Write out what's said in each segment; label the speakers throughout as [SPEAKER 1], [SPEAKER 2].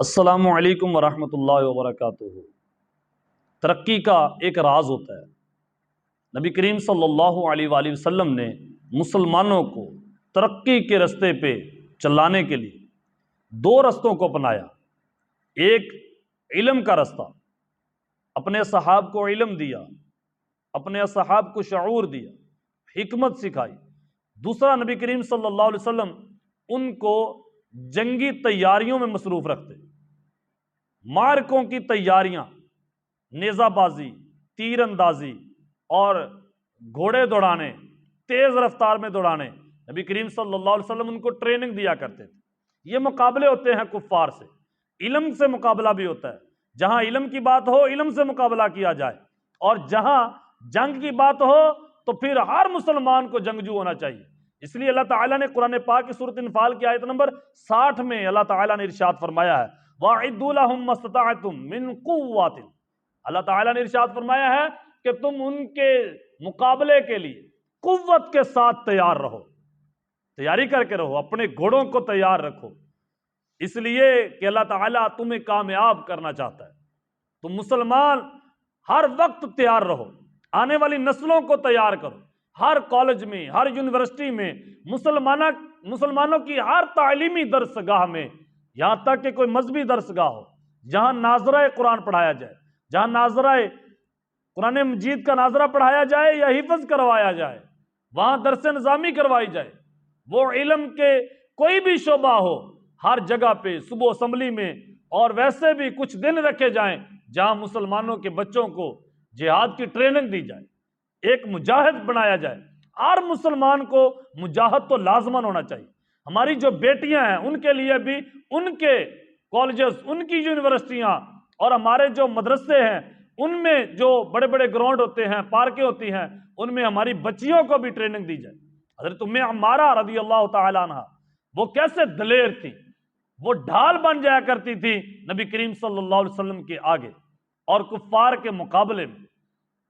[SPEAKER 1] السلام علیکم ورحمۃ اللہ وبرکاتہ۔ ترقی کا ایک راز ہوتا ہے۔ نبی کریم صلی اللہ علیہ وآلہ وسلم نے مسلمانوں کو ترقی کے رستے پہ چلانے کے لیے دو رستوں کو اپنایا۔ ایک علم کا رستہ، اپنے اصحاب کو علم دیا، اپنے اصحاب کو شعور دیا، حکمت سکھائی۔ دوسرا، نبی کریم صلی اللہ علیہ وسلم ان کو جنگی تیاریوں میں مصروف رکھتے، معرکوں کی تیاریاں، نیزہ بازی، تیر اندازی اور گھوڑے دوڑانے، تیز رفتار میں دوڑانے، نبی کریم صلی اللہ علیہ وسلم ان کو ٹریننگ دیا کرتے تھے۔ یہ مقابلے ہوتے ہیں کفار سے، علم سے مقابلہ بھی ہوتا ہے۔ جہاں علم کی بات ہو علم سے مقابلہ کیا جائے، اور جہاں جنگ کی بات ہو تو پھر ہر مسلمان کو جنگجو ہونا چاہیے۔ اس لیے اللہ تعالیٰ نے قرآن پاک کی سورۃ انفال کی آیت نمبر 60 میں اللہ تعالیٰ نے ارشاد فرمایا ہے وَأَعِدُّوا لَهُم مَّا اسْتَطَعْتُم مِّن قُوَّةٍ۔ اللہ تعالیٰ نے ارشاد فرمایا ہے کہ تم ان کے مقابلے کے لیے قوت کے ساتھ تیار رہو، تیاری کر کے رہو، اپنے گھوڑوں کو تیار رکھو، اس لیے کہ اللہ تعالیٰ تمہیں کامیاب کرنا چاہتا ہے۔ تم مسلمان ہر وقت تیار رہو، آنے والی نسلوں کو تیار کرو۔ ہر کالج میں، ہر یونیورسٹی میں، مسلمانوں کی ہر تعلیمی درسگاہ میں، یہاں تک کہ کوئی مذہبی درسگاہ ہو جہاں ناظرہ قرآن پڑھایا جائے، جہاں ناظرہ قرآن مجید کا ناظرہ پڑھایا جائے یا حفظ کروایا جائے، وہاں درس نظامی کروائی جائے، وہ علم کے کوئی بھی شعبہ ہو، ہر جگہ پہ صبح اسمبلی میں اور ویسے بھی کچھ دن رکھے جائیں جہاں مسلمانوں کے بچوں کو جہاد کی ٹریننگ دی جائے، ایک مجاہد بنایا جائے۔ ہر مسلمان کو مجاہد تو لازماً ہونا چاہیے۔ ہماری جو بیٹیاں ہیں ان کے لیے بھی ان کے کالجز، ان کی یونیورسٹیاں اور ہمارے جو مدرسے ہیں ان میں جو بڑے بڑے گراؤنڈ ہوتے ہیں، پارکیں ہوتی ہیں، ان میں ہماری بچیوں کو بھی ٹریننگ دی جائے۔ حضرت ام عمارہ رضی اللہ تعالی عنہ وہ کیسے دلیر تھی، وہ ڈھال بن جایا کرتی تھی نبی کریم صلی اللہ علیہ وسلم کے آگے اور کفار کے مقابلے میں۔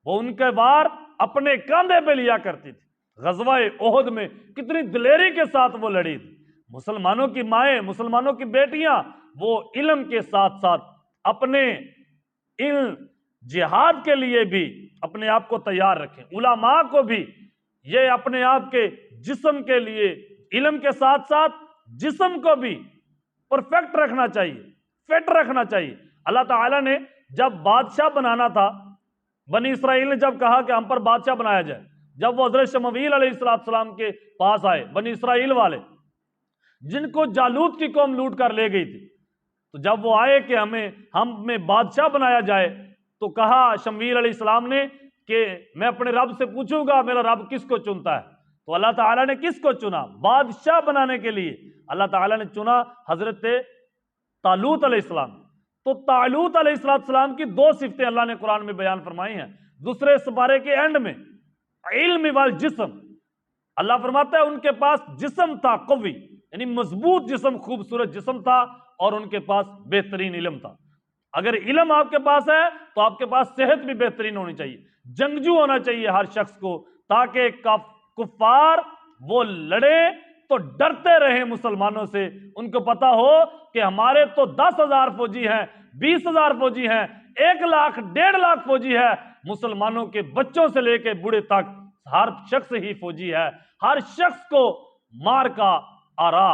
[SPEAKER 1] وہ ان کے وار اپنے کاندھے پہ لیا کرتی تھی۔ غزوہ احد میں کتنی دلیری کے ساتھ وہ لڑی تھی۔ مسلمانوں کی مائیں، مسلمانوں کی بیٹیاں وہ علم کے ساتھ ساتھ اپنے علم جہاد کے لیے بھی اپنے آپ کو تیار رکھیں۔ علماء کو بھی یہ اپنے آپ کے جسم کے لیے علم کے ساتھ ساتھ جسم کو بھی پرفیکٹ رکھنا چاہیے، فٹ رکھنا چاہیے۔ اللہ تعالیٰ نے جب بادشاہ بنانا تھا، بنی اسرائیل نے جب کہا کہ ہم پر بادشاہ بنایا جائے، جب وہ حضرت شمویل علیہ السلام کے پاس آئے، بنی اسرائیل والے جن کو جالوت کی قوم لوٹ کر لے گئی تھی، تو جب وہ آئے کہ ہمیں بادشاہ بنایا جائے، تو کہا شمویل علیہ السلام نے کہ میں اپنے رب سے پوچھوں گا میرا رب کس کو چنتا ہے۔ تو اللہ تعالیٰ نے کس کو چنا؟ بادشاہ بنانے کے لیے اللہ تعالیٰ نے چنا حضرت طالوت علیہ السلام۔ تو طالوت علیہ السلام کی دو صفتیں اللہ نے قرآن میں بیان فرمائی ہیں۔ دوسرے سپارے کے اینڈ میں علم والجسم، اللہ فرماتا ہے ان کے پاس جسم تھا قوی، یعنی مضبوط جسم، خوبصورت جسم تھا، اور ان کے پاس بہترین علم تھا۔ اگر علم آپ کے پاس ہے تو آپ کے پاس صحت بھی بہترین ہونی چاہیے۔ جنگجو ہونا چاہیے ہر شخص کو، تاکہ کفار وہ لڑے تو ڈرتے رہیں مسلمانوں سے۔ ان کو پتا ہو کہ ہمارے تو 10,000 فوجی ہیں، 20,000 فوجی ہیں، 1 لاکھ 1.5 لاکھ فوجی ہے، مسلمانوں کے بچوں سے لے کے بوڑھے تک ہر شخص ہی فوجی ہے۔ ہر شخص کو مار کا آرا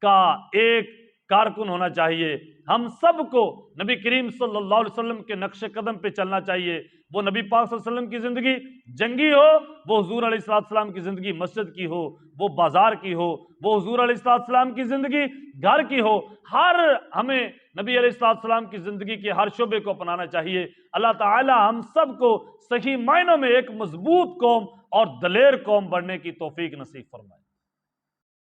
[SPEAKER 1] کا ایک کارکن ہونا چاہیے۔ ہم سب کو نبی کریم صلی اللہ علیہ وسلم کے نقش قدم پہ چلنا چاہیے۔ وہ نبی پاک صلی اللہ علیہ وسلم کی زندگی جنگی ہو، وہ حضور علیہ السلام کی زندگی مسجد کی ہو، وہ بازار کی ہو، وہ حضور علیہ السلام کی زندگی گھر کی ہو، ہمیں نبی علیہ السلام کی زندگی کے ہر شعبے کو اپنانا چاہیے۔ اللہ تعالی ہم سب کو صحیح معنوں میں ایک مضبوط قوم اور دلیر قوم بننے کی توفیق نصیب فرمائے۔